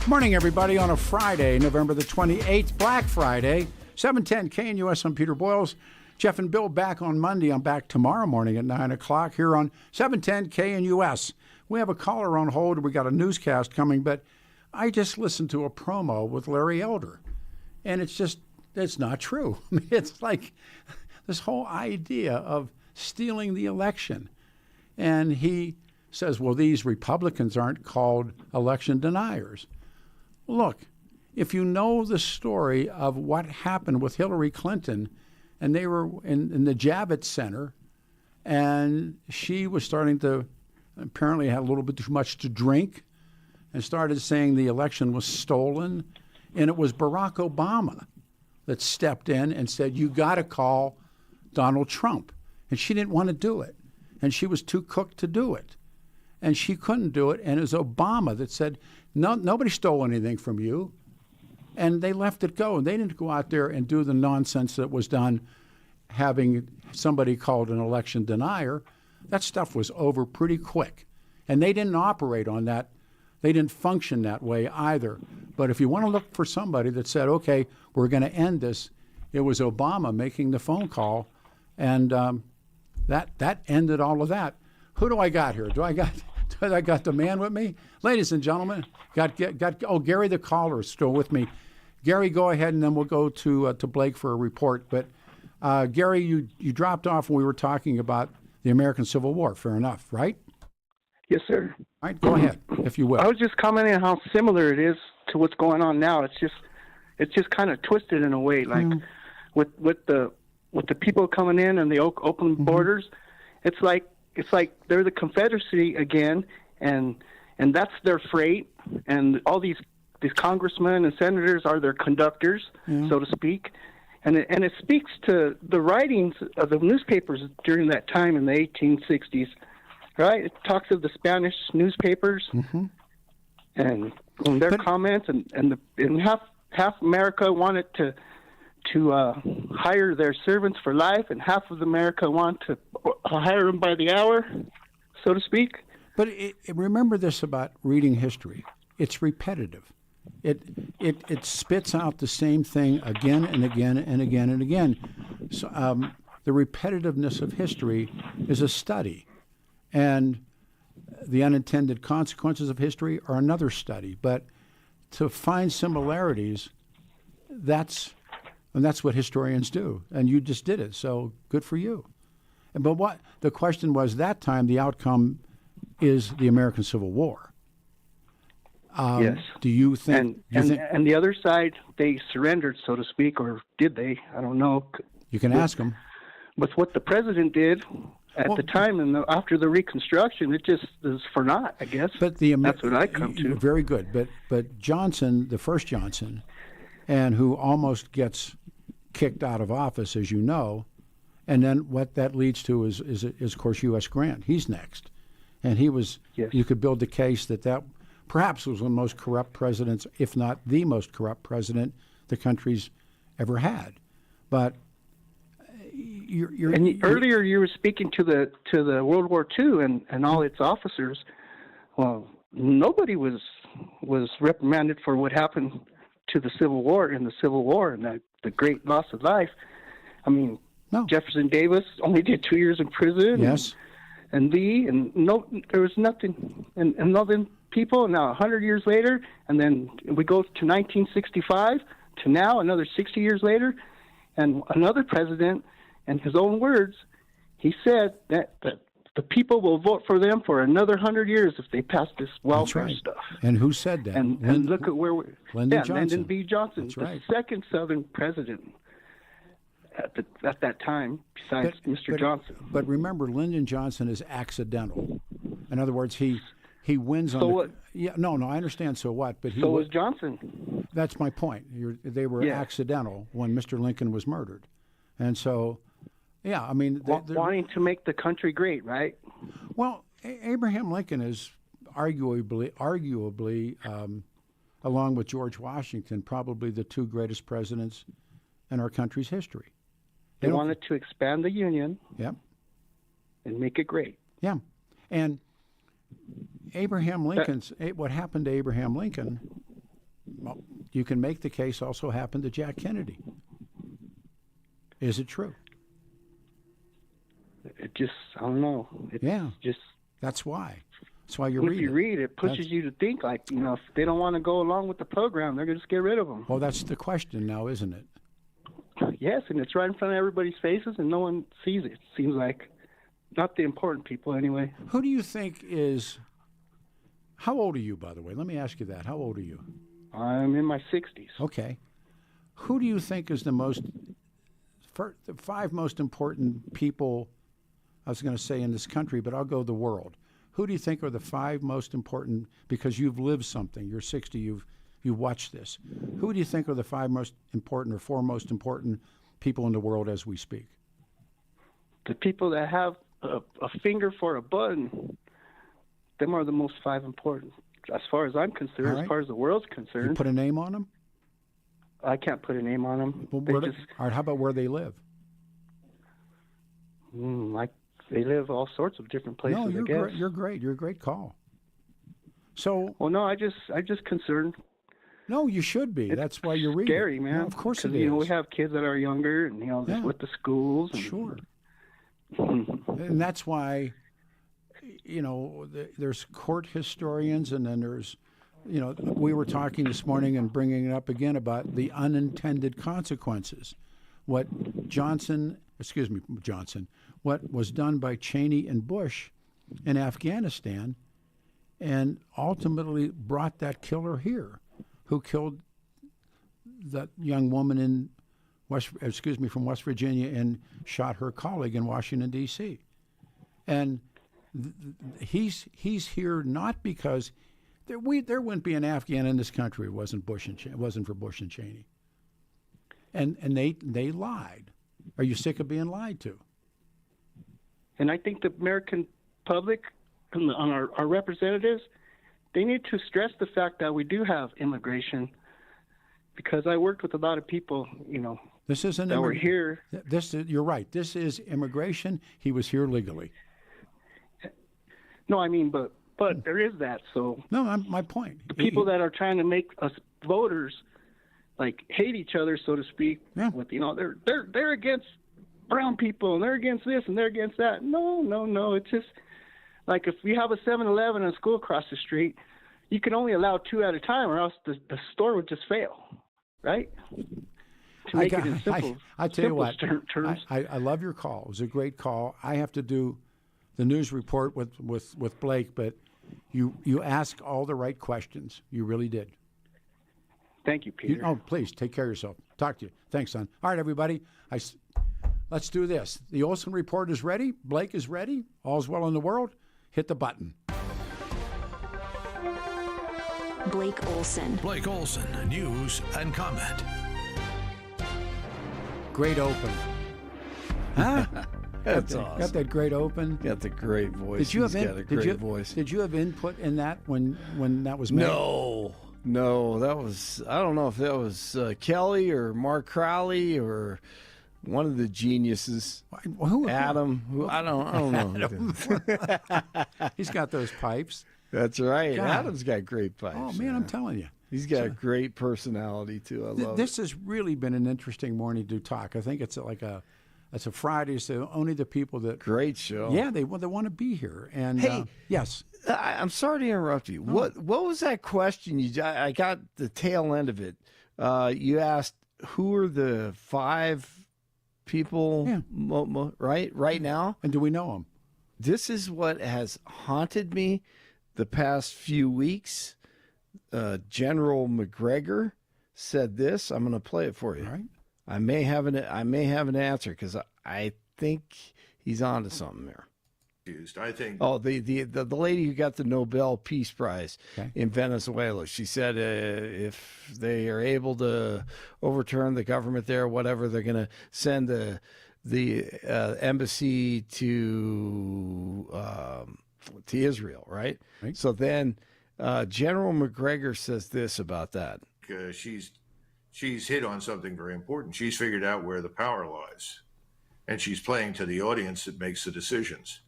Morning, everybody, on a Friday, November the 28th, Black Friday, 710 KNUS. I'm Peter Boyles. Jeff and Bill back on Monday. I'm back tomorrow morning at 9 o'clock here on 710 KNUS. We have a caller on hold. We got a newscast coming, but I just listened to a promo with Larry Elder, and it's not true. I mean, it's like this whole idea of stealing the election. And he says, well, these Republicans aren't called election deniers. Look, if you know the story of what happened with Hillary Clinton, and they were in the Javits Center, and she was starting to apparently have a little bit too much to drink and started saying the election was stolen, and it was Barack Obama that stepped in and said, you got to call Donald Trump. And she didn't want to do it, and she was too cooked to do it. And she couldn't do it, and it was Obama that said, no, nobody stole anything from you. And they left it go. And they didn't go out there and do the nonsense that was done, having somebody called an election denier. That stuff was over pretty quick. And they didn't operate on that. They didn't function that way either. But if you want to look for somebody that said, okay, we're going to end this, it was Obama making the phone call. And that ended all of that. Who do I got here? Do I got the man with me? Ladies and gentlemen, Gary the caller is still with me. Gary, go ahead, and then we'll go to Blake for a report. But Gary, you dropped off when we were talking about the American Civil War. Fair enough, right? Yes, sir. All right, go ahead, if you will. I was just commenting on how similar it is to what's going on now. It's just kind of twisted in a way, like with the people coming in and the open borders. It's like they're the Confederacy again, and that's their freight, and all these congressmen and senators are their conductors, so to speak, and it speaks to the writings of the newspapers during that time in the 1860s, right? It talks of the Spanish newspapers and their comments, and half America wanted to hire their servants for life, and half of America want to hire them by the hour, so to speak. But remember this about reading history. It's repetitive. It spits out the same thing again and again and again and again. So, the repetitiveness of history is a study, and the unintended consequences of history are another study. But to find similarities, that's what historians do, and you just did it. So good for you. But what the question was that time, the outcome is the American Civil War. Yes. Do you think? And the other side, they surrendered, so to speak, or did they? I don't know. You can ask them. With what the president did at the time and after the Reconstruction, it just is for naught, I guess. But that's what I come to. Very good. But Johnson, the first Johnson, and who almost gets kicked out of office, as you know, and then what that leads to is of course, U.S. Grant. He's next. And he was, you could build the case that perhaps was one of the most corrupt presidents, if not the most corrupt president the country's ever had. But earlier you were speaking to the World War II and all its officers. Well, nobody was reprimanded for what happened to the Civil War and the great loss of life. I mean, no. Jefferson Davis only did 2 years in prison. Yes. And there was nothing. And then people, now 100 years later, and then we go to 1965 to now, another 60 years later, and another president, in his own words, he said that the people will vote for them for another 100 years if they pass this welfare stuff. And who said that? And look at where we're... Lyndon B. Johnson, That's right. The second Southern president at that time, besides Mr. Johnson. But remember, Lyndon Johnson is accidental. In other words, he wins on... So what? Yeah, no, I understand so what, but so was Johnson. That's my point. They were accidental when Mr. Lincoln was murdered. And so... Yeah, I mean... Wanting to make the country great, right? Well, Abraham Lincoln is arguably, along with George Washington, probably the two greatest presidents in our country's history. They wanted to expand the Union and make it great. Yeah. And Abraham Lincoln's... what happened to Abraham Lincoln well, you can make the case also happened to Jack Kennedy. Is it true? It just, I don't know. It's just. That's why. That's why you If read you it. read it, pushes you to think, like, if they don't want to go along with the program, they're going to just get rid of them. Well, that's the question now, isn't it? Yes, and it's right in front of everybody's faces, and no one sees it. It seems like not the important people, anyway. Who do you think is? How old are you, by the way? Let me ask you that. How old are you? I'm in my 60s. Okay. Who do you think is the 5 most important people? I was going to say in this country, but I'll go the world. Who do you think are the 5 most important? Because you've lived something. You're 60. You've watched this. Who do you think are the 5 most important or 4 most important people in the world as we speak? The people that have a finger for a button, them are the most 5 important. As far as I'm concerned, right. as far as the world's concerned. You put a name on them? I can't put a name on them. Well, all right, how about where they live? They live all sorts of different places. No, you're I guess. great. You're great. You're a great call. So. Well, no, I just concerned. No, you should be. That's why you're reading. Scary, man. No, of course it is. We have kids that are younger, and just with the schools. And, sure. And that's why, there's court historians, and then there's, we were talking this morning and bringing it up again about the unintended consequences. What was done by Cheney and Bush in Afghanistan, and ultimately brought that killer here, who killed that young woman in from West Virginia and shot her colleague in Washington, D.C. And he's here not because there wouldn't be an Afghan in this country if it wasn't for Bush and Cheney. And they lied. Are you sick of being lied to? And I think the American public and our representatives, they need to stress the fact that we do have immigration, because I worked with a lot of people, this isn't that were here. You're right. This is immigration. He was here legally. No, I mean, but there is that. So no, my point. The people that are trying to make us voters like hate each other, so to speak. Yeah. With they're against brown people and they're against this and they're against that. No. It's just like if we have a 7-Eleven and a school across the street, you can only allow 2 at a time, or else the store would just fail, right? To make it in simple, I tell you what, terms. I love your call. It was a great call. I have to do the news report with Blake, but you asked all the right questions. You really did. Thank you, Peter. Please take care of yourself. Talk to you. Thanks, son. All right, everybody. Let's do this. The Olson Report is ready. Blake is ready. All's well in the world. Hit the button. Blake Olson. Blake Olson, news and comment. Great open. Huh? That's awesome. Got that great open. Got the great voice. Did you have got a great voice. Did you have input in that when that was made? No, that was, I don't know if that was Kelly or Mark Crowley or one of the geniuses. Adam, who I don't know. He's got those pipes. That's right. God. Adam's got great pipes. Oh man, I'm telling you. He's got a great personality too. I love This has really been an interesting morning to talk. I think it's a Friday, so only the people that great show. Yeah, they want to be here. And hey, yes, I'm sorry to interrupt you. What was that question? I got the tail end of it. You asked who are the 5 people right now, and do we know them? This is what has haunted me the past few weeks. General McGregor said this. I'm going to play it for you. All right. I may have an answer because I think he's onto something there. I think. Oh, the lady who got the Nobel Peace Prize in Venezuela. She said if they are able to overturn the government there, whatever, they're going to send the embassy to Israel, right? So then General McGregor says this about that. She's hit on something very important. She's figured out where the power lies, and she's playing to the audience that makes the decisions.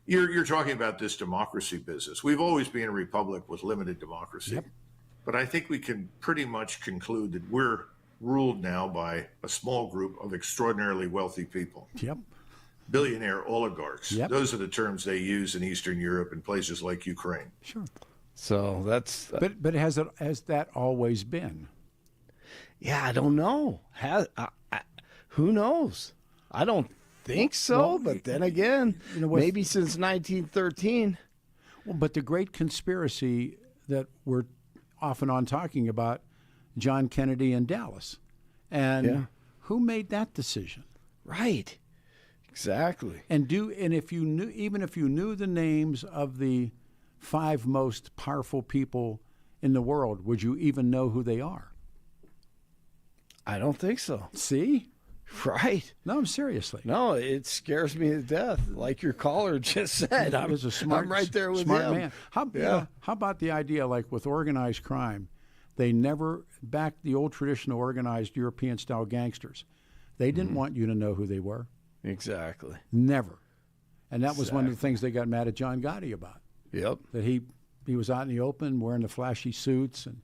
You're talking about this democracy business. We've always been a republic with limited democracy. Yep. But I think we can pretty much conclude that we're ruled now by a small group of extraordinarily wealthy people. Yep. Billionaire oligarchs. Yep. Those are the terms they use in Eastern Europe and places like Ukraine. Sure. So that's. But has that always been? Yeah, I don't know. Who knows? I don't think so. Well, but then again, maybe since 1913. Well, but the great conspiracy that we're often on talking about, John Kennedy in Dallas, and who made that decision? Right. Exactly. And if you knew, even if you knew the names of the 5 most powerful people in the world, would you even know who they are? I don't think so. See? Right. No, seriously. No, it scares me to death. Like your caller just said, I'm right there with smart him. Man. How about the idea, like with organized crime, they never, back the old traditional organized European-style gangsters, they didn't want you to know who they were. Exactly. Never. And that was one of the things they got mad at John Gotti about. Yep. That he was out in the open wearing the flashy suits and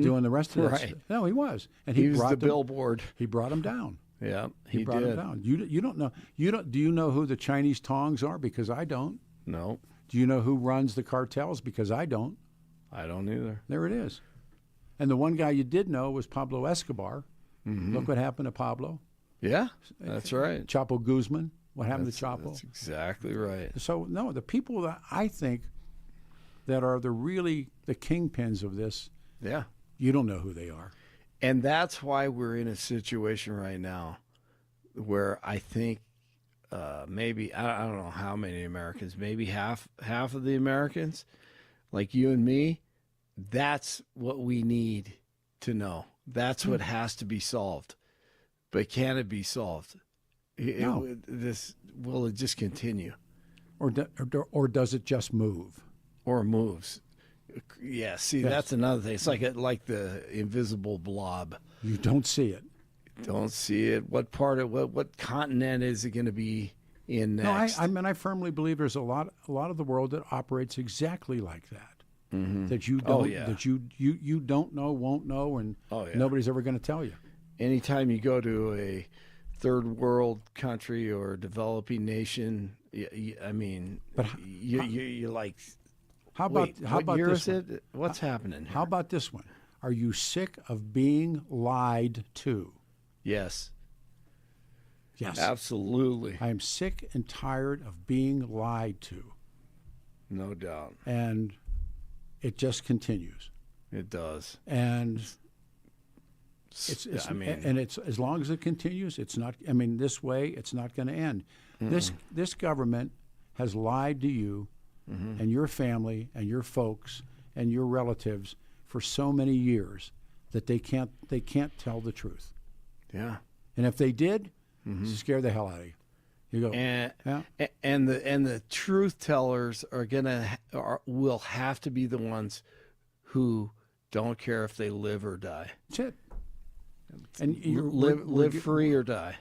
doing the rest of that stuff. No, he was. And he was the billboard. He brought him down. Yeah, he brought him down. You don't know. Do you know who the Chinese tongs are? Because I don't. No. Do you know who runs the cartels? Because I don't. I don't either. There it is. And the one guy you did know was Pablo Escobar. Look what happened to Pablo. Yeah, that's right. Chapo Guzman. What happened to Chapo? That's exactly right. So, no, the people that I think that are really the kingpins of this, you don't know who they are. And that's why we're in a situation right now where I think maybe, I don't know how many Americans, maybe half of the Americans, like you and me, that's what we need to know. That's what has to be solved. But can it be solved? No. Will it just continue? Or does it just move? Or moves? Yeah, see, that's another thing. It's like the invisible blob. You don't see it. Don't see it. What part of what continent is it going to be in next? No, I firmly believe there's a lot of the world that operates exactly like that. That you don't that you don't know, won't know, and nobody's ever going to tell you. Anytime you go to a third world country or developing nation, I mean, you're like, how about what year this is it? What's happening here? How about this one? Are you sick of being lied to? Yes. Yes. Absolutely. I am sick and tired of being lied to. No doubt. And it just continues. It does. And it's as long as it continues, it's not. I mean, this way, it's not going to end. This government has lied to you and your family and your folks and your relatives for so many years that they can't tell the truth. Yeah. And if they did, scare the hell out of you. You go. And the truth tellers will have to be the ones who don't care if they live or die. That's it. And live free or die.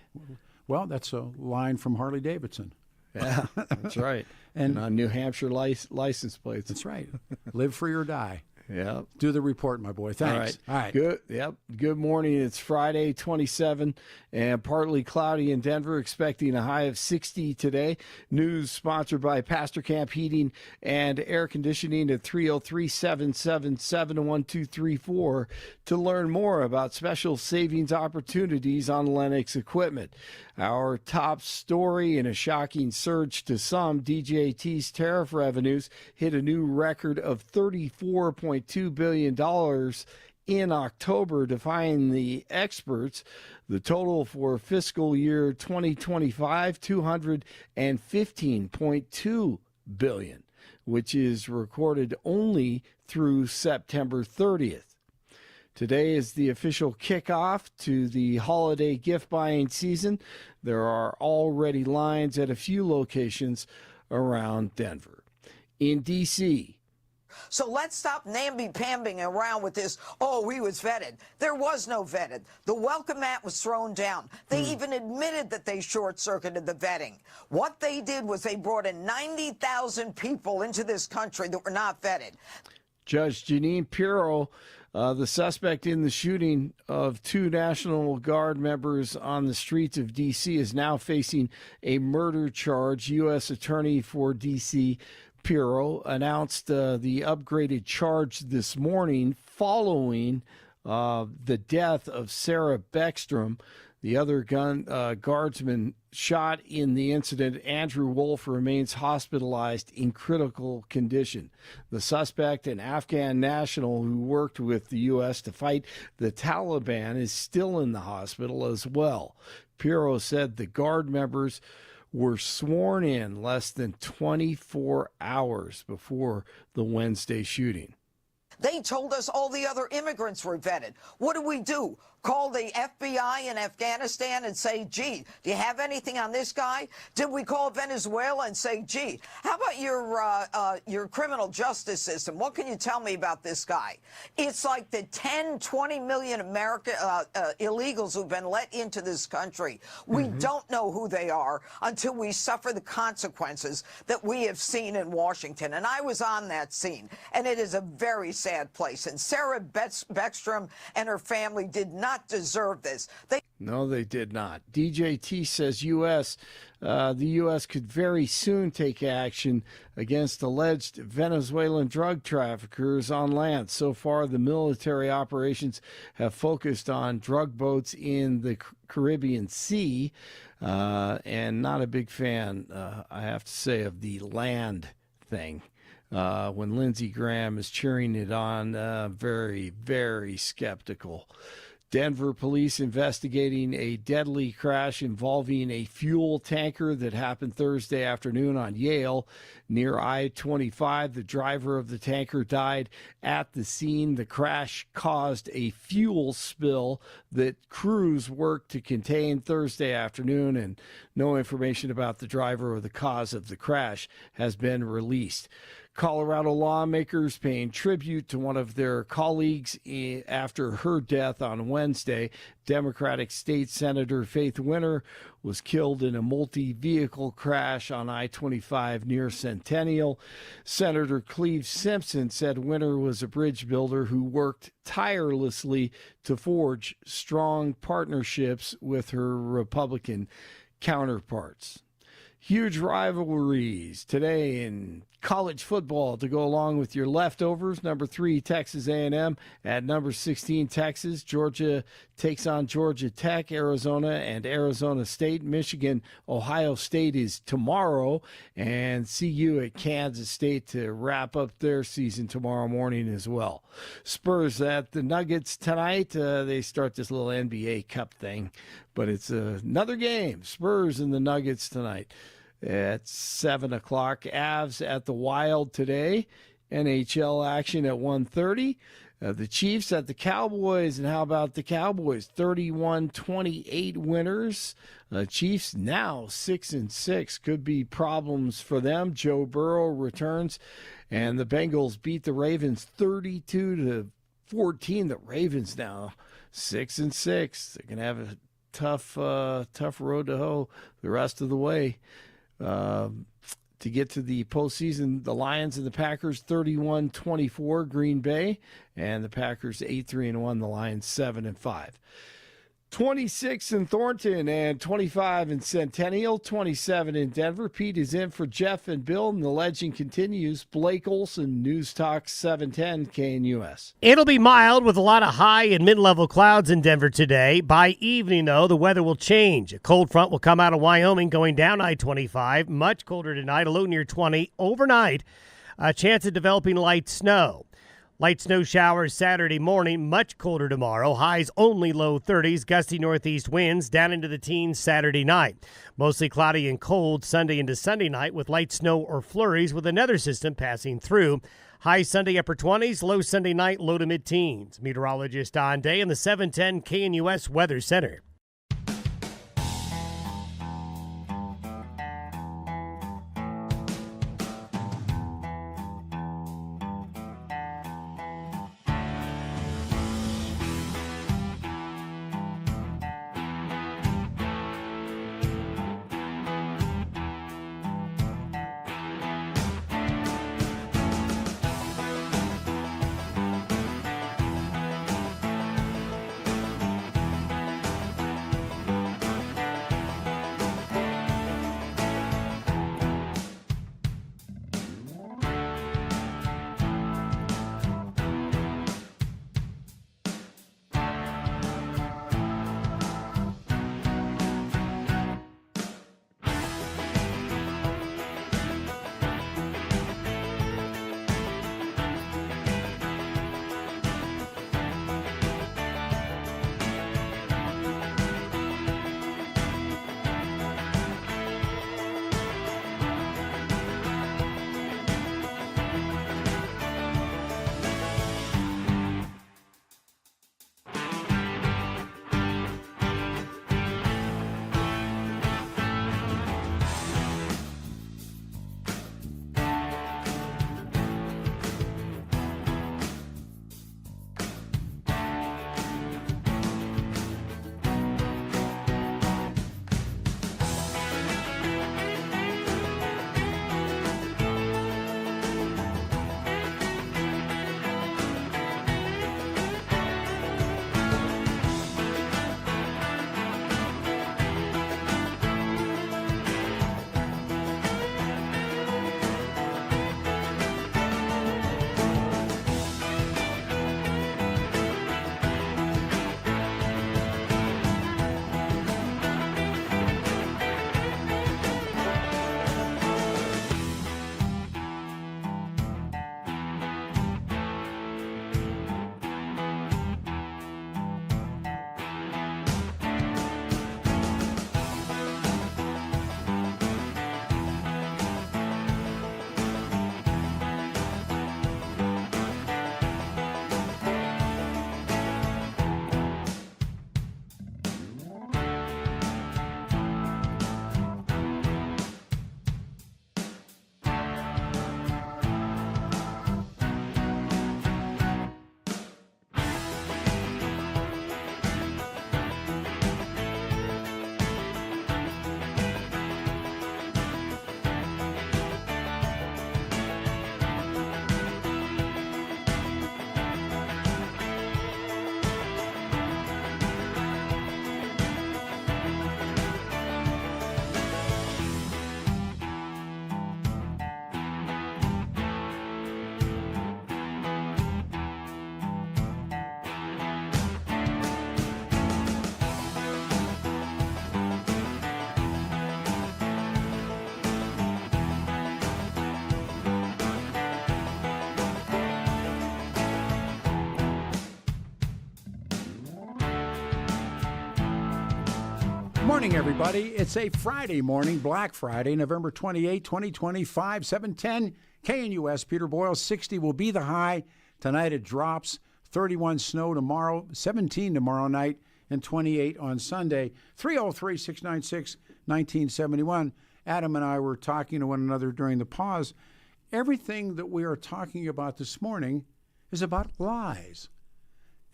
Well, that's a line from Harley Davidson. Yeah, that's right. and on New Hampshire license plates. That's right. Live free or die. Yeah. Do the report, my boy. Thanks. All right. Good. Yep. Good morning. It's Friday, 27, and partly cloudy in Denver, expecting a high of 60 today. News sponsored by Pastor Camp Heating and Air Conditioning at 303-777-1234 to learn more about special savings opportunities on Lennox equipment. Our top story, in a shocking surge to some, DJT's tariff revenues hit a new record of $34.2 billion in October, defying the experts. The total for fiscal year 2025, $215.2 billion, which is recorded only through September 30th. Today is the official kickoff to the holiday gift buying season. There are already lines at a few locations around Denver. In D.C., so let's stop namby-pambing around with this, oh, he was vetted. There was no vetted. The welcome mat was thrown down. They even admitted that they short-circuited the vetting. What they did was they brought in 90,000 people into this country that were not vetted. Judge Jeanine Pirro, the suspect in the shooting of 2 National Guard members on the streets of D.C., is now facing a murder charge. U.S. Attorney for D.C. Pirro announced the upgraded charge this morning following the death of Sarah Beckstrom. The other guardsman shot in the incident, Andrew Wolf, remains hospitalized in critical condition. The suspect, an Afghan national who worked with the U.S. to fight the Taliban, is still in the hospital as well. Pirro said the guard members were sworn in less than 24 hours before the Wednesday shooting. They told us all the other immigrants were vetted. What do? Call the FBI in Afghanistan and say, gee, do you have anything on this guy? Did we call Venezuela and say, gee, how about your criminal justice system? What can you tell me about this guy? It's like the 10, 20 million illegals who've been let into this country. We don't know who they are until we suffer the consequences that we have seen in Washington. And I was on that scene, and it is a very sad place. And Sarah Beckstrom and her family did not deserve this. No, they did not. DJT says the U.S. could very soon take action against alleged Venezuelan drug traffickers on land. So far, the military operations have focused on drug boats in the Caribbean Sea, and not a big fan, I have to say, of the land thing. When Lindsey Graham is cheering it on, very, very skeptical. Denver police investigating a deadly crash involving a fuel tanker that happened Thursday afternoon on Yale near I-25. The driver of the tanker died at the scene. The crash caused a fuel spill that crews worked to contain Thursday afternoon, and no information about the driver or the cause of the crash has been released. Colorado lawmakers paying tribute to one of their colleagues after her death on Wednesday. Democratic State Senator Faith Winter was killed in a multi-vehicle crash on I-25 near Centennial. Senator Cleve Simpson said Winter was a bridge builder who worked tirelessly to forge strong partnerships with her Republican counterparts. Huge rivalries today in college football to go along with your leftovers. Number 3, Texas A&M at number 16, Texas. Georgia takes on Georgia Tech, Arizona, and Arizona State. Michigan, Ohio State is tomorrow, and CU at Kansas State to wrap up their season tomorrow morning as well. Spurs at the Nuggets tonight. They start this little NBA Cup thing, but it's another game. Spurs and the Nuggets tonight at 7 o'clock. Avs at the Wild today. NHL action at 1:30. The Chiefs at the Cowboys. And how about the Cowboys? 31-28 winners. Chiefs now 6-6. Could be problems for them. Joe Burrow returns. And the Bengals beat the Ravens 32-14. The Ravens now 6-6. They're going to have a tough road to hoe the rest of the way. To get to the postseason, the Lions and the Packers 31-24 Green Bay, and the Packers 8-3-1, the Lions 7-5. 26 in Thornton and 25 in Centennial, 27 in Denver. Pete is in for Jeff and Bill, and the legend continues. Blake Olson, News Talk 710 KNUS. It'll be mild with a lot of high and mid-level clouds in Denver today. By evening, though, the weather will change. A cold front will come out of Wyoming going down I-25. Much colder tonight, a low near 20. Overnight, a chance of developing light snow. Light snow showers Saturday morning, much colder tomorrow. Highs only low 30s, gusty northeast winds down into the teens Saturday night. Mostly cloudy and cold Sunday into Sunday night with light snow or flurries with another system passing through. High Sunday upper 20s, low Sunday night, low to mid-teens. Meteorologist Don Day in the 710 KNUS Weather Center. Morning, everybody. It's a Friday morning, Black Friday, November 28, 2025, 710 KNUS. Peter Boyles, 60 will be the high. Tonight it drops. 31 snow tomorrow, 17 tomorrow night, and 28 on Sunday. 303-696-1971. Adam and I were talking to one another during the pause. Everything that we are talking about this morning is about lies.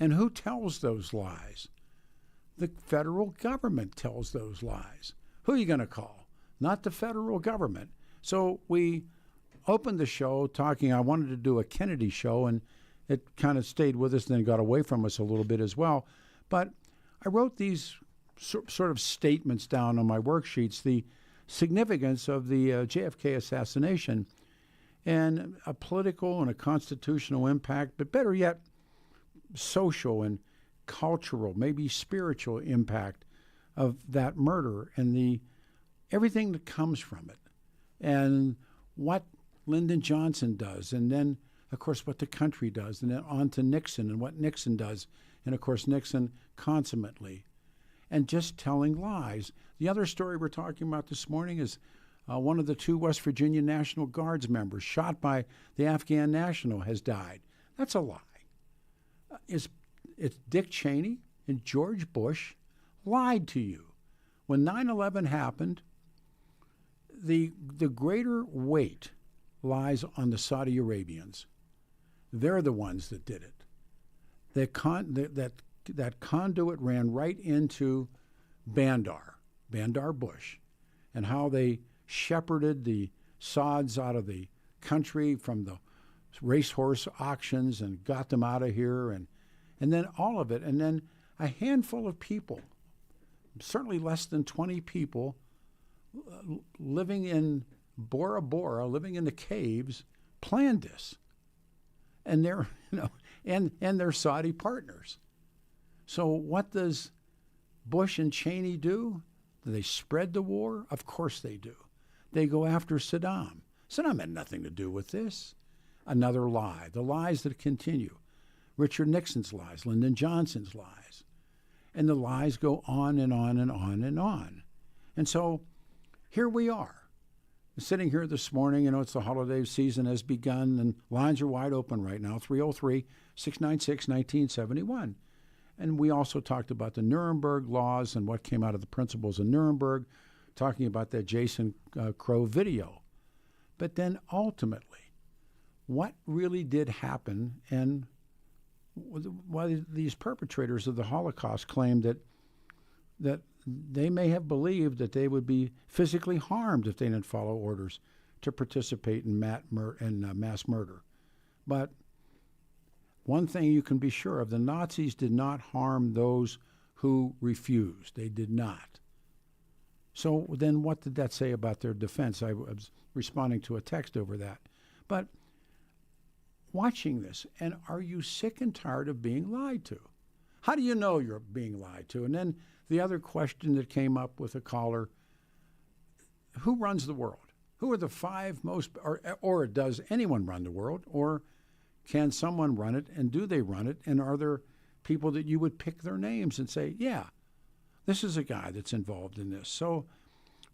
And who tells those lies? The federal government tells those lies. Who are you going to call? Not the federal government. So we opened the show talking, I wanted to do a Kennedy show, and it kind of stayed with us and then got away from us a little bit as well. But I wrote these sort of statements down on my worksheets, the significance of the JFK assassination and a political and a constitutional impact, but better yet, social and cultural, maybe spiritual impact of that murder and the everything that comes from it, and what Lyndon Johnson does, and then of course what the country does, and then on to Nixon and what Nixon does, and of course Nixon consummately, and just telling lies. The other story we're talking about this morning is one of the two West Virginia National Guards members shot by the Afghan national has died. That's a lie. It's Dick Cheney and George Bush lied to you. When 9/11 happened, the greater weight lies on the Saudi Arabians. They're the ones that did it. That conduit ran right into Bandar Bush, and how they shepherded the Saudis out of the country from the racehorse auctions and got them out of here, and then all of it. And then a handful of people, certainly less than 20 people, living in Bora Bora, living in the caves, planned this. And they're, and their Saudi partners. So what does Bush and Cheney do? Do they spread the war? Of course they do. They go after Saddam. Saddam had nothing to do with this. Another lie. The lies that continue. Richard Nixon's lies, Lyndon Johnson's lies. And the lies go on and on and on and on. And so here we are, sitting here this morning. It's the holiday season has begun, and lines are wide open right now, 303-696-1971. And we also talked about the Nuremberg laws and what came out of the principles of Nuremberg, talking about that Jason Crow video. But then ultimately, what really did happen, and why these perpetrators of the Holocaust claimed that they may have believed that they would be physically harmed if they didn't follow orders to participate in mass murder. But one thing you can be sure of, the Nazis did not harm those who refused. They did not. So then what did that say about their defense? I was responding to a text over that. But watching this, and are you sick and tired of being lied to? How do you know you're being lied to? And then the other question that came up with a caller, who runs the world? Who are the five most, or does anyone run the world? Or can someone run it, and do they run it? And are there people that you would pick their names and say, yeah, this is a guy that's involved in this? So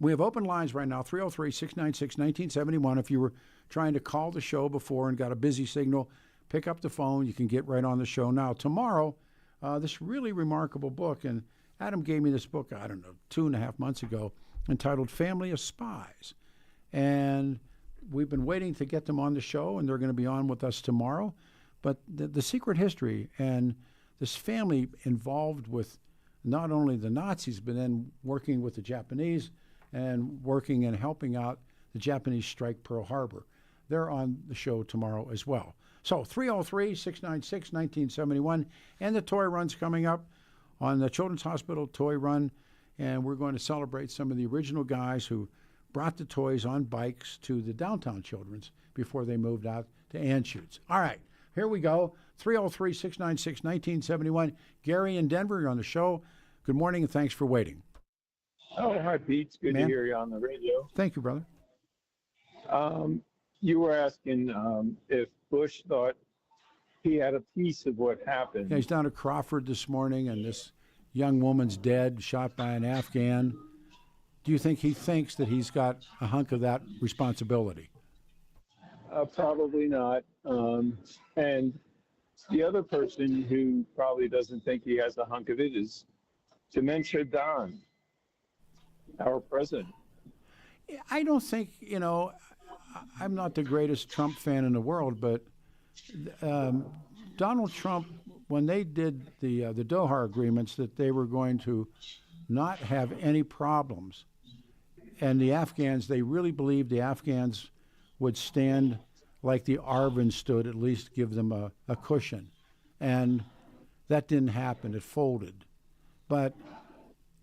we have open lines right now, 303-696-1971. If you were trying to call the show before and got a busy signal, pick up the phone. You can get right on the show now. Tomorrow, this really remarkable book, and Adam gave me this book, 2.5 months ago, entitled Family of Spies. And we've been waiting to get them on the show, and they're going to be on with us tomorrow. But the secret history and this family involved with not only the Nazis, but then working with the Japanese and working and helping out the Japanese strike Pearl Harbor. They're on the show tomorrow as well. So 303-696-1971, and the toy run's coming up on the Children's Hospital Toy Run, and we're going to celebrate some of the original guys who brought the toys on bikes to the downtown Children's before they moved out to Anschutz. All right, here we go. 303-696-1971. Gary in Denver, you're on the show. Good morning, and thanks for waiting. Oh, hi, Pete. It's good to hear you on the radio. Thank you, brother. You were asking if Bush thought he had a piece of what happened. Yeah, he's down at Crawford this morning, and this young woman's dead, shot by an Afghan. Do you think he thinks that he's got a hunk of that responsibility? Probably not. And the other person who probably doesn't think he has a hunk of it is Dementia Don, our president. I don't think, I'm not the greatest Trump fan in the world, but Donald Trump, when they did the Doha agreements, that they were going to not have any problems. And the Afghans, they really believed the Afghans would stand like the Arvins stood, at least give them a cushion. And that didn't happen. It folded.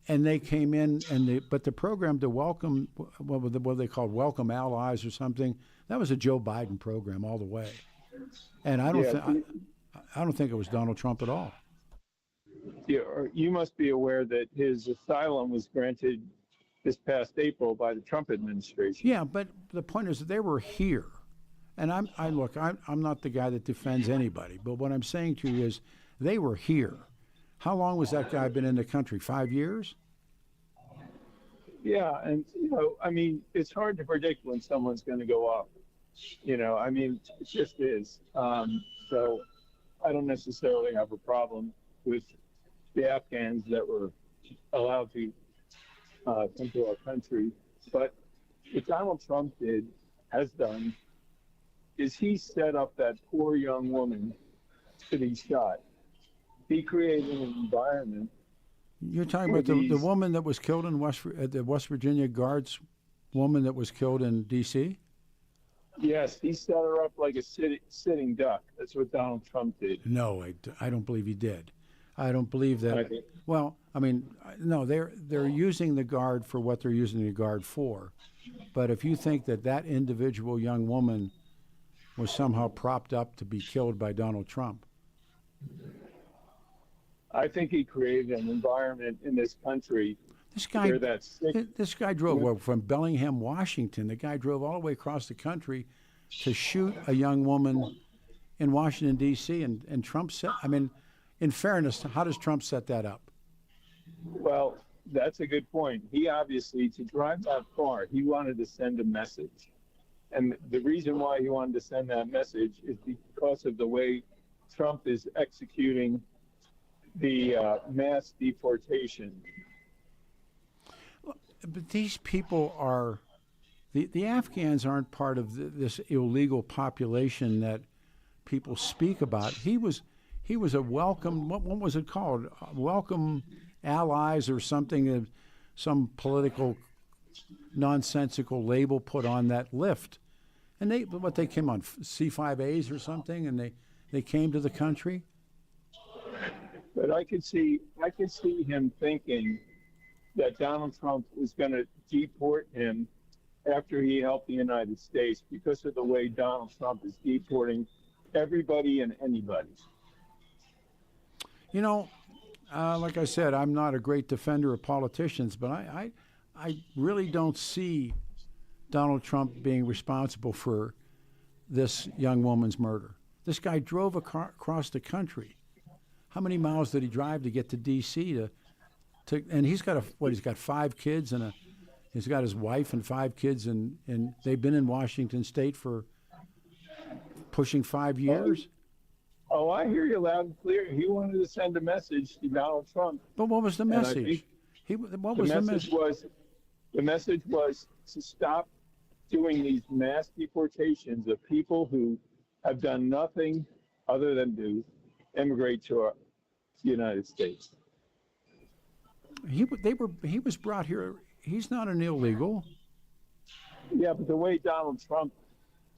And they came in, but the program to welcome, what they called welcome allies or something, that was a Joe Biden program all the way. And I don't think it was Donald Trump at all. Yeah, you must be aware that his asylum was granted this past April by the Trump administration. Yeah, but the point is that they were here. And I'm not the guy that defends anybody, but what I'm saying to you is they were here. How long was that guy been in the country? 5 years? Yeah, and it's hard to predict when someone's going to go off. It just is. So I don't necessarily have a problem with the Afghans that were allowed to come to our country. But what Donald Trump has done, is he set up that poor young woman to be shot. He created an environment. You're talking about the woman that was killed in the West Virginia Guards woman that was killed in D.C.? Yes, he set her up like a sitting duck. That's what Donald Trump did. No, I don't believe he did. I don't believe that. Well, no, they're using the Guard for what they're using the Guard for. But if you think that individual young woman was somehow propped up to be killed by Donald Trump. I think he created an environment in this country. This guy drove from Bellingham, Washington. The guy drove all the way across the country to shoot a young woman in Washington, D.C. And Trump said, in fairness, how does Trump set that up? Well, that's a good point. He obviously, to drive that far, he wanted to send a message. And the reason why he wanted to send that message is because of the way Trump is executing the mass deportation. But these people are, the Afghans aren't part of this illegal population that people speak about. He was a welcome, what was it called? Welcome allies or something, some political nonsensical label put on that lift. And they came on C5As or something, and they came to the country. But I could see him thinking that Donald Trump was going to deport him after he helped the United States because of the way Donald Trump is deporting everybody and anybody. Like I said, I'm not a great defender of politicians, but I really don't see Donald Trump being responsible for this young woman's murder. This guy drove across the country. How many miles did he drive to get to D.C. And he's got he's got 5 kids and he's got his wife and 5 kids and they've been in Washington State for pushing 5 years. Oh, I hear you loud and clear. He wanted to send a message to Donald Trump. But what was the message? The message was to stop doing these mass deportations of people who have done nothing other than to immigrate to the United States. He was brought here. He's not an illegal. Yeah, but the way Donald Trump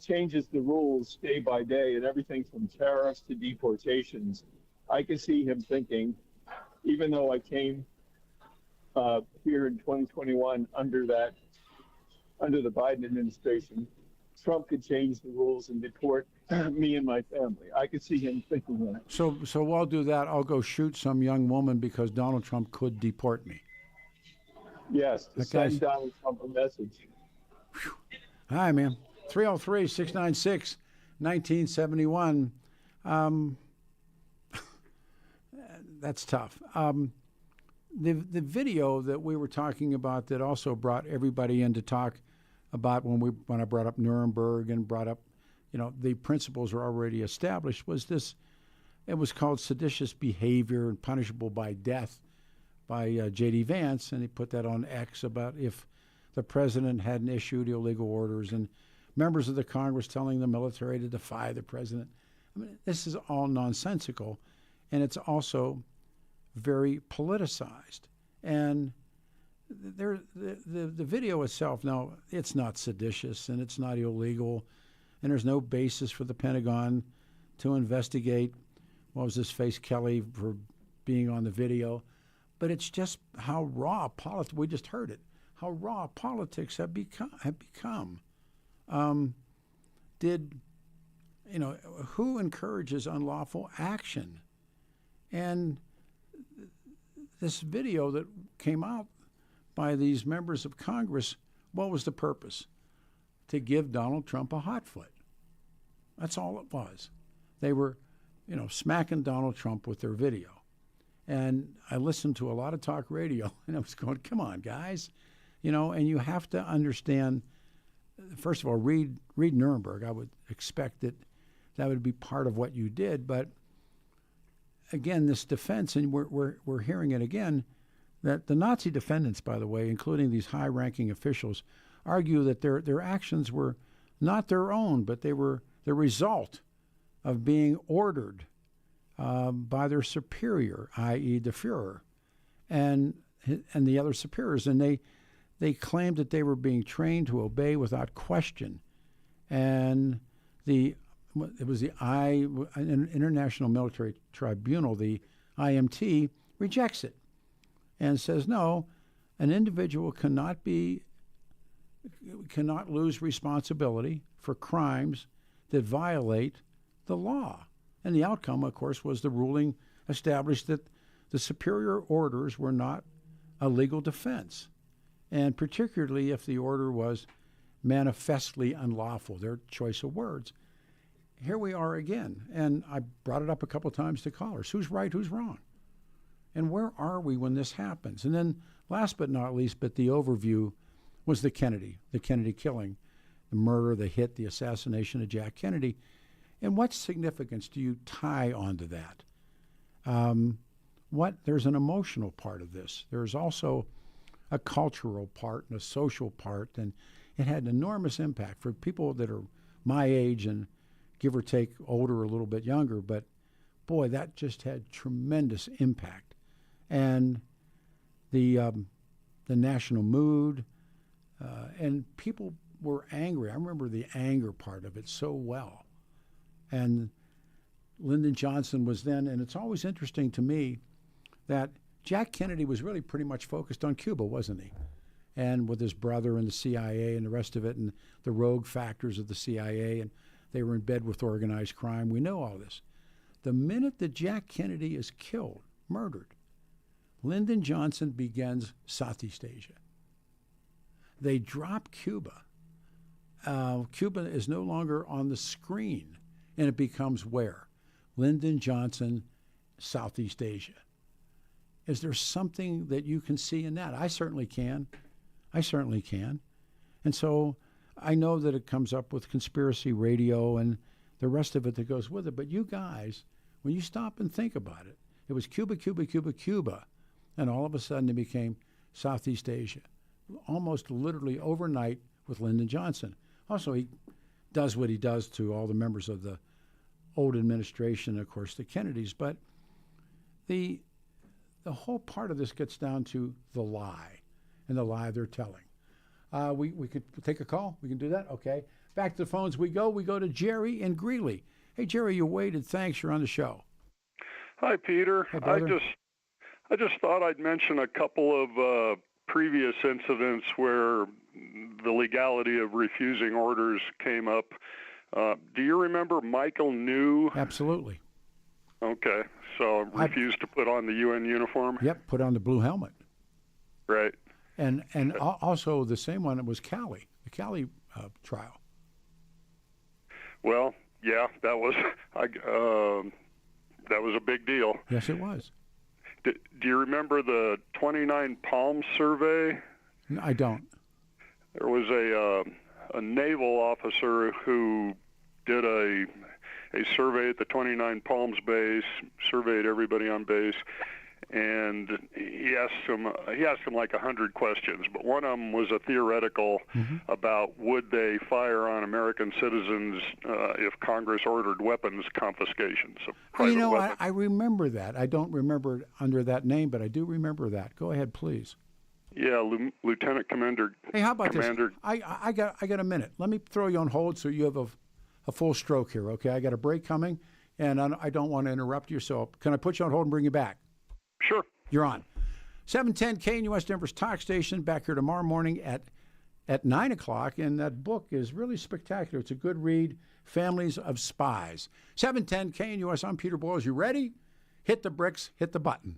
changes the rules day by day and everything from tariffs to deportations, I can see him thinking, even though I came here in 2021 under the Biden administration, Trump could change the rules and deport me and my family. I could see him thinking that. So I'll do that. I'll go shoot some young woman because Donald Trump could deport me. Yes, to send Donald Trump a message. Whew. Hi, man. 303-696-1971. That's tough. the video that we were talking about that also brought everybody in to talk about when I brought up Nuremberg and brought up, the principles are already established, was this. It was called seditious behavior and punishable by death by J.D. Vance, and he put that on X about if the president hadn't issued illegal orders and members of the Congress telling the military to defy the president. I mean, this is all nonsensical, and it's also very politicized. And the video itself, now, it's not seditious and it's not illegal, and there's no basis for the Pentagon to investigate, what was his face, Kelly, for being on the video. But it's just how raw politics, we just heard it, how raw politics have become. Who encourages unlawful action? And this video that came out by these members of Congress, what was the purpose? To give Donald Trump a hot foot. That's all it was. They were, smacking Donald Trump with their video. And I listened to a lot of talk radio, and I was going, come on, guys. And you have to understand, first of all, read Nuremberg. I would expect that would be part of what you did. But again, this defense, and we're hearing it again, that the Nazi defendants, by the way, including these high-ranking officials, argue that their actions were not their own, but they were the result of being ordered by their superior, i.e. the Fuhrer, and the other superiors. And they claimed that they were being trained to obey without question. And it was the International Military Tribunal, the IMT, rejects it and says, no, an individual cannot lose responsibility for crimes that violate the law. And the outcome, of course, was the ruling established that the superior orders were not a legal defense, and particularly if the order was manifestly unlawful, their choice of words. Here we are again, and I brought it up a couple times to callers. Who's right, who's wrong? And where are we when this happens? And then last but not least, but the overview was the Kennedy killing, the murder, the hit, the assassination of Jack Kennedy. And what significance do you tie onto that? There's an emotional part of this. There's also a cultural part and a social part, and it had an enormous impact for people that are my age and give or take older, a little bit younger. But boy, that just had tremendous impact. And the national mood, and people were angry. I remember the anger part of it so well. And Lyndon Johnson was then, and it's always interesting to me that Jack Kennedy was really pretty much focused on Cuba, wasn't he? And with his brother and the CIA and the rest of it, and the rogue factors of the CIA, and they were in bed with organized crime. We know all this. The minute that Jack Kennedy is killed, murdered, Lyndon Johnson begins Southeast Asia. They drop Cuba. Cuba is no longer on the screen, and it becomes where? Lyndon Johnson, Southeast Asia. Is there something that you can see in that? I certainly can. And so I know that it comes up with conspiracy radio and the rest of it that goes with it. But you guys, when you stop and think about it, it was Cuba, Cuba, Cuba, Cuba. And all of a sudden it became Southeast Asia, almost literally overnight with Lyndon Johnson. Also, he does what he does to all the members of the old administration, of course, the Kennedys. But the whole part of this gets down to the lie, and the lie they're telling. We could take a call. We can do that? Okay. Back to the phones we go. We go to Jerry in Greeley. Hey, Jerry, you waited. Thanks. You're on the show. Hi, Peter. Hey, brother. I just thought I'd mention a couple of previous incidents where the legality of refusing orders came up. Do you remember Michael New? Absolutely. Okay. So refused to put on the UN uniform? Yep, put on the blue helmet. Right. And also the same one, it was Cali, the Cali trial. Well, yeah, that was a big deal. Yes, it was. Do you remember the 29 Palms survey? No, I don't. There was a naval officer who did a survey at the 29 Palms base, surveyed everybody on base, and he asked them like 100 questions, but one of them was a theoretical about would they fire on American citizens if Congress ordered weapons confiscations of private weapons. I remember that. I don't remember it under that name, but I do remember that. Go ahead, please. Yeah, Lieutenant Commander. Hey, how about Commander, this? I got a minute. Let me throw you on hold so you have a full stroke here, okay? I got a break coming, and I don't want to interrupt you, so can I put you on hold and bring you back? Sure. You're on. 710 KNUS Denver's talk station, back here tomorrow morning at 9 o'clock, and that book is really spectacular. It's a good read, Families of Spies. 710 KNUS, I'm Peter Boyles. You ready? Hit the bricks, hit the button.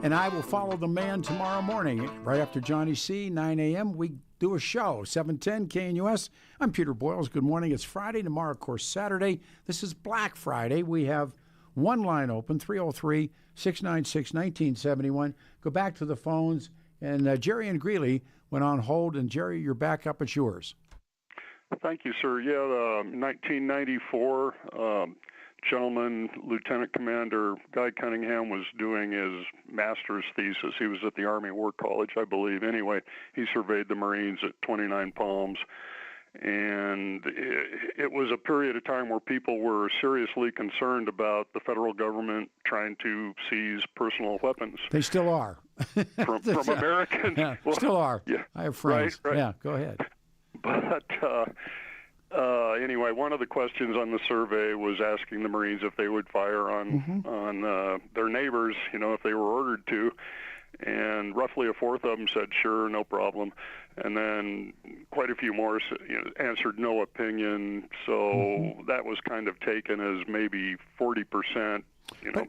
And I will follow the man tomorrow morning, right after Johnny C., 9 a.m. We do a show, 710 KNUS. I'm Peter Boyles. Good morning. It's Friday. Tomorrow, of course, Saturday. This is Black Friday. We have one line open, 303-696-1971. Go back to the phones. And Jerry and Greeley went on hold. And, Jerry, you're back up. It's yours. Thank you, sir. Yeah, 1994, gentleman, Lieutenant Commander Guy Cunningham was doing his master's thesis. He was at the Army War College, I believe. Anyway, he surveyed the Marines at 29 Palms. And it was a period of time where people were seriously concerned about the federal government trying to seize personal weapons. They still are. from Americans. Yeah, well, still are. Yeah, I have friends. Right. Yeah, go ahead. But anyway, one of the questions on the survey was asking the Marines if they would fire on their neighbors, if they were ordered to. And roughly a fourth of them said, sure, no problem. And then quite a few more answered no opinion. So that was kind of taken as maybe 40%,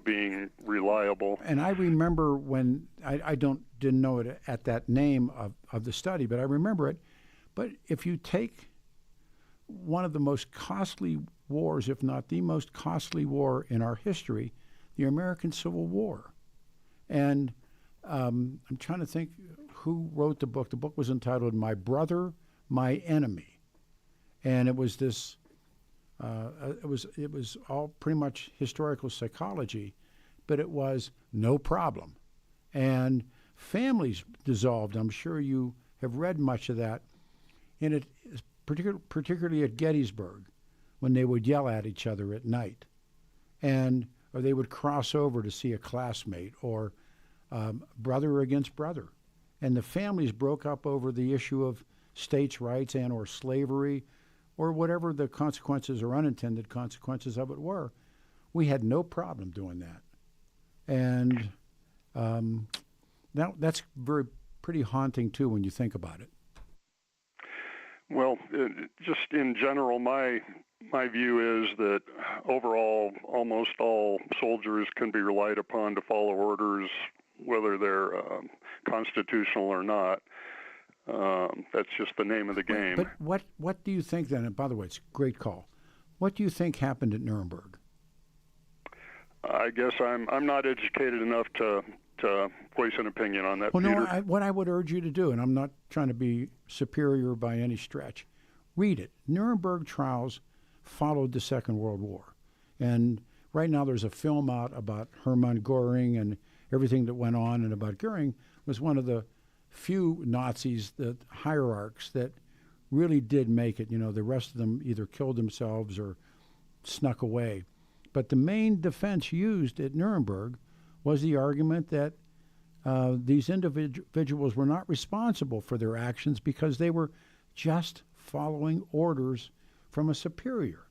being reliable. And I remember when, I didn't know it at that name of the study, but I remember it. But if you take one of the most costly wars, if not the most costly war in our history, the American Civil War. And I'm trying to think who wrote the book. The book was entitled My Brother, My Enemy. And it was this, it was all pretty much historical psychology, but it was no problem. And families dissolved. I'm sure you have read much of that. And it, particularly at Gettysburg, when they would yell at each other at night. Or they would cross over to see a classmate, or brother against brother. And the families broke up over the issue of states' rights and or slavery, or whatever the consequences or unintended consequences of it were. We had no problem doing that. And that's pretty haunting, too, when you think about it. Well, just in general, my view is that overall, almost all soldiers can be relied upon to follow orders, whether they're constitutional or not. That's just the name of the game. But what do you think then? And by the way, it's a great call. What do you think happened at Nuremberg? I guess I'm not educated enough to voice an opinion on that, Peter. No, what I would urge you to do, and I'm not trying to be superior by any stretch, read it. Nuremberg trials followed the Second World War. And right now there's a film out about Hermann Göring and everything that went on, and about Göring was one of the few Nazis, the hierarchs, that really did make it. The rest of them either killed themselves or snuck away. But the main defense used at Nuremberg was the argument that these individuals were not responsible for their actions because they were just following orders from a superior.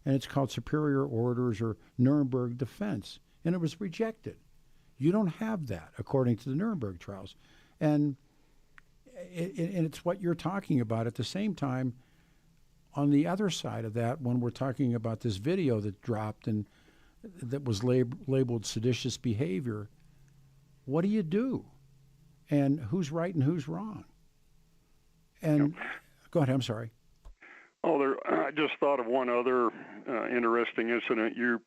And it's called superior orders or Nuremberg defense. And it was rejected. You don't have that, according to the Nuremberg trials. And it's what you're talking about. At the same time, on the other side of that, when we're talking about this video that dropped and that was labeled seditious behavior, what do you do? And who's right and who's wrong? And go ahead, I'm sorry. Oh, I just thought of one other interesting incident. You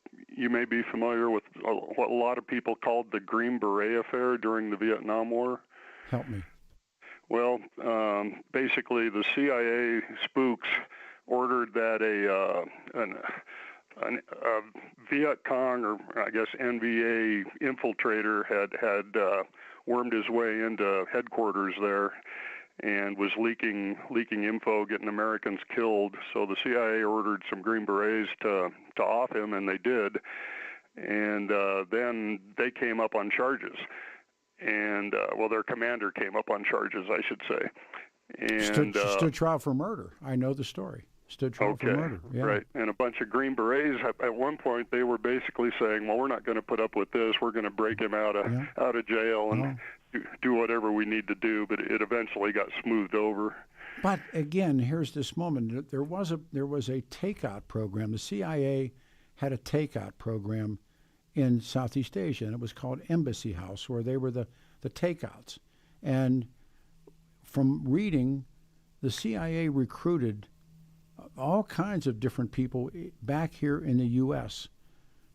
may be familiar with what a lot of people called the Green Beret affair during the Vietnam War. Help me. Well, basically, the CIA spooks ordered that a Viet Cong, or I guess NVA infiltrator had wormed his way into headquarters there and was leaking info, getting Americans killed. So the CIA ordered some Green Berets to off him, and they did. And then they came up on charges. And, their commander came up on charges, I should say. And stood trial for murder. I know the story. Stood trial for murder. Yeah. Right. And a bunch of Green Berets, at one point, they were basically saying, well, we're not going to put up with this. We're going to break him out of jail and do whatever we need to do. But it eventually got smoothed over. But again, here's this moment. There was a takeout program. The CIA had a takeout program in Southeast Asia, and it was called Embassy House, where they were the takeouts. And from reading, the CIA recruited all kinds of different people back here in the U.S.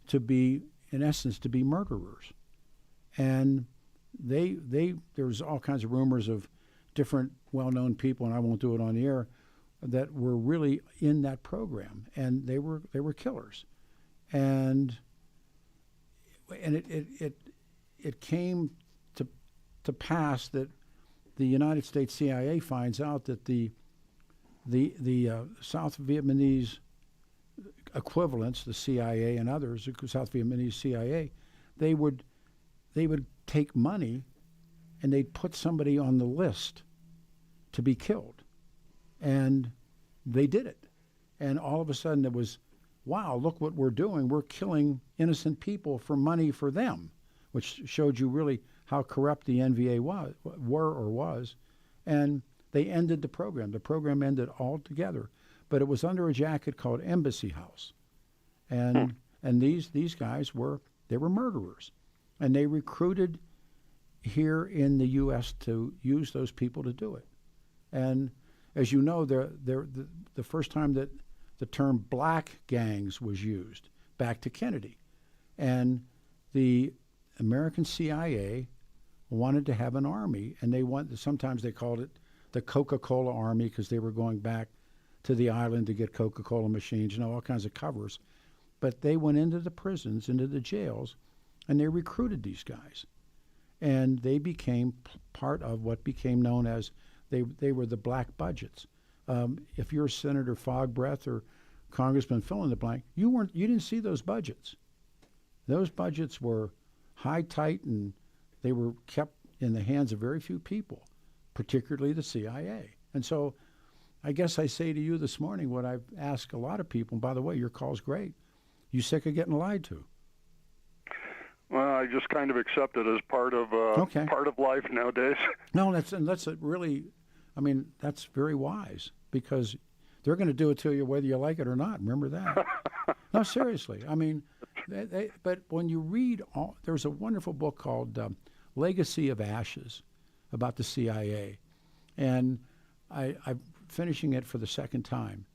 to be, in essence, to be murderers. And there's all kinds of rumors of different well-known people, and I won't do it on the air, that were really in that program, and they were killers. And it came to pass that the United States CIA finds out that the South Vietnamese equivalents, the CIA and others, South Vietnamese CIA, they would take money and they'd put somebody on the list to be killed. And they did it. And all of a sudden it was, wow, look what we're doing. We're killing innocent people for money for them, which showed you really how corrupt the NVA was. And they ended the program. The program ended altogether. But it was under a jacket called Embassy House. And these guys were murderers. And they recruited here in the U.S. to use those people to do it. And as you know, the first time that the term black gangs was used, back to Kennedy. And the American CIA wanted to have an army, and sometimes they called it the Coca-Cola Army because they were going back to the island to get Coca-Cola machines, all kinds of covers. But they went into the prisons, into the jails, and they recruited these guys. And they became part of what became known as, they were the black budgets. If you're Senator Fogbreath or Congressman fill in the blank, you didn't see those budgets. Those budgets were high, tight, and they were kept in the hands of very few people, particularly the CIA. And so I guess I say to you this morning what I've asked a lot of people, and by the way, your call's great. You sick of getting lied to? Well, I just kind of accept it as part of life nowadays. No, that's really, that's very wise, because they're going to do it to you whether you like it or not. Remember that. No, seriously. But when you read, there's a wonderful book called Legacy of Ashes about the CIA, and I'm finishing it for the second time,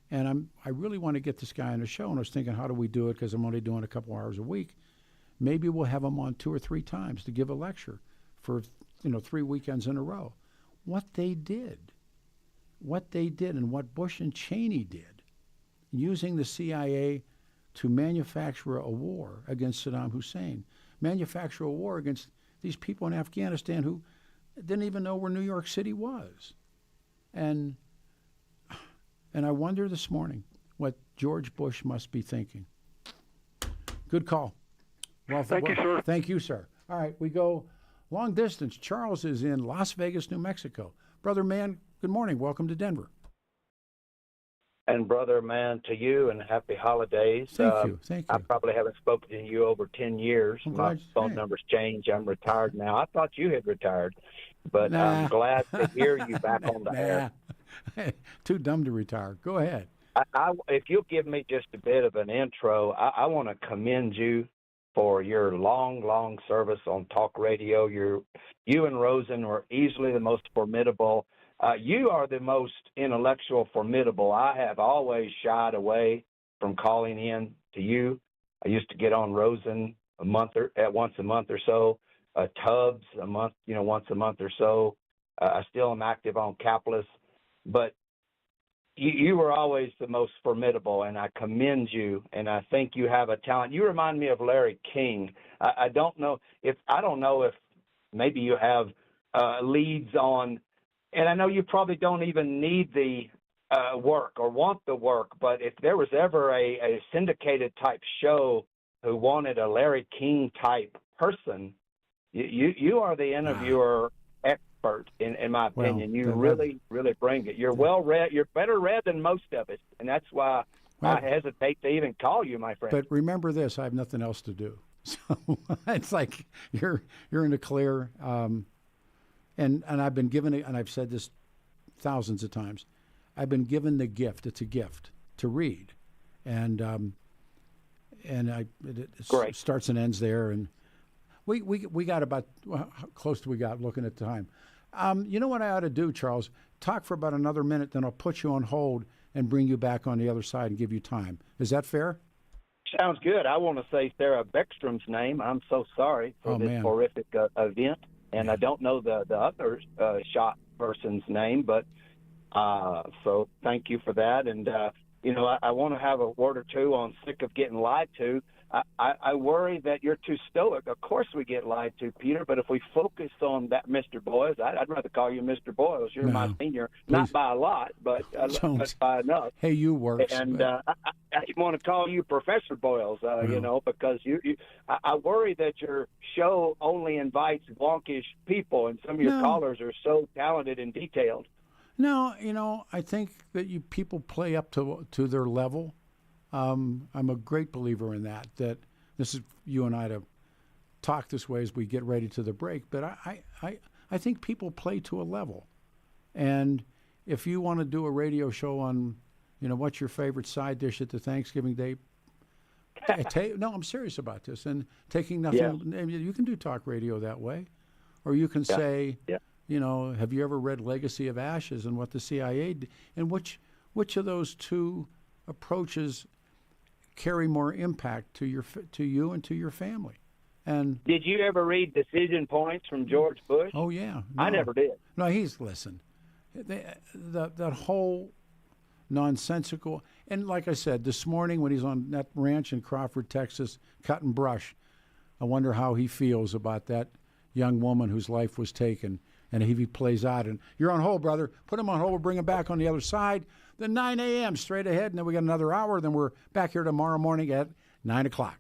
and I really want to get this guy on the show, and I was thinking, how do we do it? Because I'm only doing a couple hours a week. Maybe we'll have him on 2 or 3 times to give a lecture for 3 weekends in a row. What they did, and what Bush and Cheney did, using the CIA to manufacture a war against Saddam Hussein, manufacture a war against these people in Afghanistan who didn't even know where New York City was. And I wonder this morning what George Bush must be thinking. Good call. Well, thank you, sir. Thank you, sir. All right, we go long distance. Charles is in Las Vegas, New Mexico. Brother man, good morning. Welcome to Denver. And brother man, to you, and happy holidays. Thank you. Thank you. I probably haven't spoken to you over 10 years. My phone number's changed. I'm retired now. I thought you had retired, but I'm glad to hear you back on the air. Too dumb to retire. Go ahead. If you'll give me just a bit of an intro, I want to commend you for your long service on talk radio. You and Rosen were easily the most formidable. You are the most intellectual formidable. I have always shied away from calling in to you. I used to get on Rosen once a month or so, Tubbs a month, once a month or so. I still am active on Capitalist, but you were always the most formidable, and I commend you, and I think you have a talent. You remind me of Larry King. I don't know if maybe you have leads on, and I know you probably don't even need the work or want the work, but if there was ever a syndicated type show who wanted a Larry King type person, you are the interviewer expert, in my opinion. You really bring it. You're well read. You're better read than most of us, and that's why I hesitate to even call you, my friend. But remember this: I have nothing else to do, so it's like you're in the clear. And I've been given it, and I've said this thousands of times. I've been given the gift. It's a gift to read, and Great. starts and ends there. And we got about how close to we got looking at time. You know what I ought to do, Charles? Talk for about another minute, then I'll put you on hold and bring you back on the other side and give you time. Is that fair? Sounds good. I want to say Sarah Beckstrom's name. I'm so sorry for this horrific event, and I don't know the other shot person's name, but so thank you for that. And I want to have a word or two on sick of getting lied to. I worry that you're too stoic. Of course we get lied to, Peter, but if we focus on that Mr. Boyles, I'd rather call you Mr. Boyles. You're my senior, not by a lot, but by enough. Hey, you works. And I want to call you Professor Boyles, because I worry that your show only invites wonkish people, and some of your callers are so talented and detailed. No, I think that people play up to their level. I'm a great believer in that this is you and I to talk this way as we get ready to the break. But I think people play to a level. And if you want to do a radio show on, what's your favorite side dish at the Thanksgiving Day, no, I'm serious about this. And taking nothing, you can do talk radio that way. Or you can say, have you ever read Legacy of Ashes and what the CIA did? And which of those two approaches carry more impact to you and to your family? And did you ever read Decision Points from George Bush? Oh yeah, I never did. No, listen. That whole nonsensical, and like I said this morning when he's on that ranch in Crawford, Texas, cutting brush, I wonder how he feels about that young woman whose life was taken. And he plays out. And you're on hold, brother. Put him on hold. We'll bring him back on the other side. Then 9 a.m. straight ahead. And then we got another hour. Then we're back here tomorrow morning at 9 o'clock.